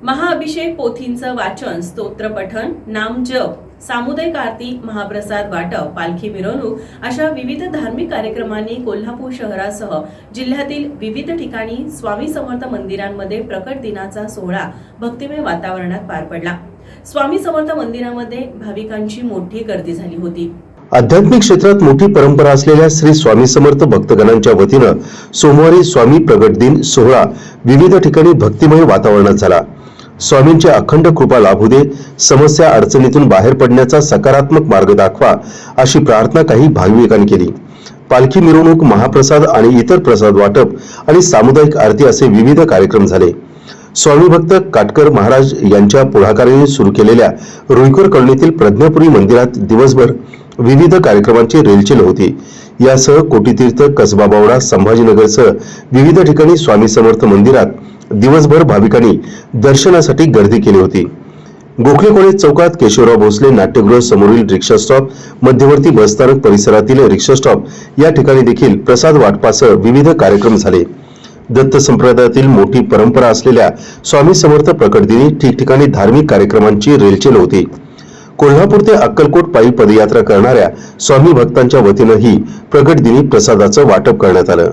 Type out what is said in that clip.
महाअभिषेक पोथींचं वाचन, स्तोत्र पठण, नामजप, सामुदायिक आरती, महाप्रसाद वाटप, पालखी मिरवणूक अशा विविध धार्मिक कार्यक्रमांनी कोल्हापूर शहरासह जिल्ह्यातील विविध ठिकाणी स्वामी समर्थ मंदिरांमध्ये प्रकट दिनाचा सोहळा भक्तिमय वातावरणात पार पडला। स्वामी समर्थ मंदिरामध्ये भाविकांची मोठी गर्दी झाली होती। आध्यात्मिक क्षेत्रात मोठी परंपरा असलेल्या श्री स्वामी समर्थ भक्तगणांच्या वतीनं सोमवारी स्वामी प्रगट दिन सोहळा विविध ठिकाणी भक्तिमय वातावरणात झाला। स्वामींची अखंड कृपा लाभू दे, समस्या अडचणीतून बाहेर पडण्याचा सकारात्मक मार्ग दाखवा, अशी प्रार्थना काही भाविकांनी केली। पालखी मिरवणूक, महाप्रसाद आणि इतर प्रसाद वाटप आणि सामुदायिक आरती असे विविध कार्यक्रम झाले। स्वामी भक्त काटकर महाराज यांच्या पुढाकाराने सुरू केलेल्या रुईकर कॉलनीतील प्रज्ञापुरी मंदिरात दिवसभर विविध कार्यक्रमांची रेलचेल होती। यासह कोटीतीर्थ, कसबा बावडा, संभाजीनगरसह विविध ठिकाणी स्वामी समर्थ मंदिरात दिवसभर भाविकांनी दर्शनासाठी गर्दी केली होती। गोखले कॉलेज चौकात, केशवराव भोसले नाट्यगृह समोरील रिक्षा स्टॉप, मध्यवर्ती बसस्थानक परिसरातील रिक्षा स्टॉप या ठिकाणी देखील प्रसाद वाटपासह विविध कार्यक्रम झाले। दत्त संप्रदायातील मोठी परंपरा असलेल्या स्वामी समर्थ प्रकट दिनी ठिकठिकाणी धार्मिक कार्यक्रमांची रेलचेल होती। कोल्हापूर ते अक्कलकोट पायी पदयात्रा करणाऱ्या स्वामी भक्तांच्या वतीनं ही प्रकट दिनी प्रसादाचं वाटप करण्यात आलं।